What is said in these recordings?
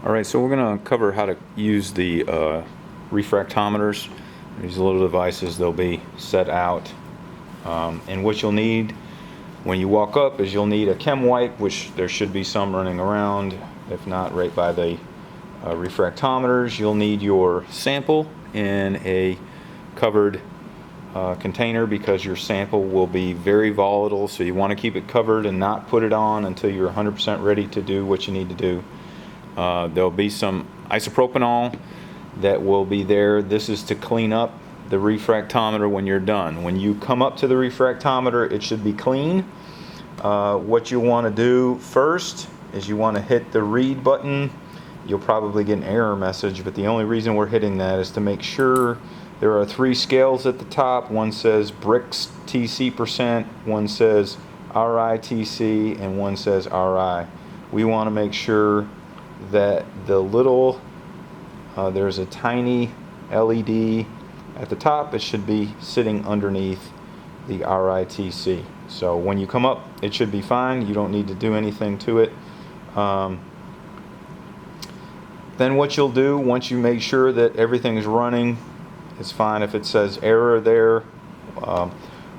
Alright, so we're going to cover how to use the refractometers. These little devices, they'll be set out. And what you'll need when you walk up is you'll need a chem wipe, which there should be some running around, if not right by the refractometers. You'll need your sample in a covered container because your sample will be very volatile, so you want to keep it covered and not put it on until you're 100% ready to do what you need to do. There'll be some isopropanol that will be there. This is to clean up the refractometer when you're done. When you come up to the refractometer, it should be clean. What you want to do first is you want to hit the read button. You'll probably get an error message, but the only reason we're hitting that is to make sure. There are 3 scales at the top. One says Brix TC%, one says RITC, and one says RI. We want to make sure that the little, there's a tiny LED at the top. It should be sitting underneath the RITC. So when you come up, it should be fine. You don't need to do anything to it. Then what you'll do, once you make sure that everything is running, it's fine if it says error there.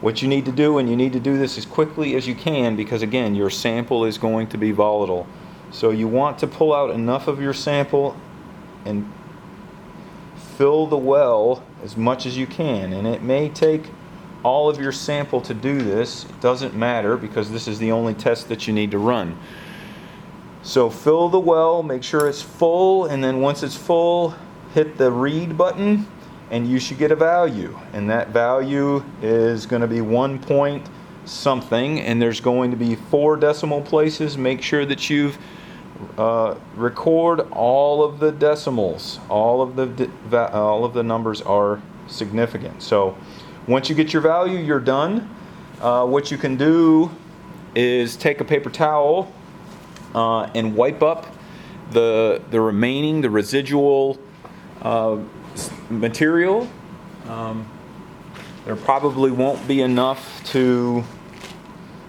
What you need to do, and you need to do this as quickly as you can, because again, your sample is going to be volatile. So you want to pull out enough of your sample and fill the well as much as you can. And it may take all of your sample to do this. It doesn't matter, because this is the only test that you need to run. So fill the well, make sure it's full, and then once it's full, hit the read button, and you should get a value. And that value is going to be 1 point something, and there's going to be 4 decimal places. Make sure that you've record all of the decimals. All of the numbers are significant. So once you get your value, you're done. What you can do is take a paper towel and wipe up the residual material. There probably won't be enough to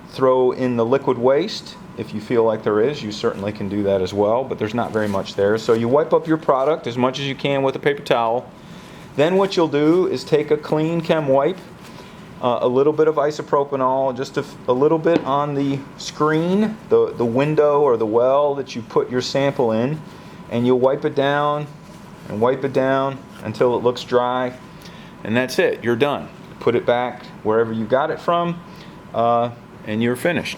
throw in the liquid waste. If you feel like there is, you certainly can do that as well, but there's not very much there. So you wipe up your product as much as you can with a paper towel. Then what you'll do is take a clean chem wipe, a little bit of isopropanol, just a little bit on the screen, the window or the well that you put your sample in, and you'll wipe it down and wipe it down until it looks dry, and that's it. You're done. Put it back wherever you got it from, and you're finished.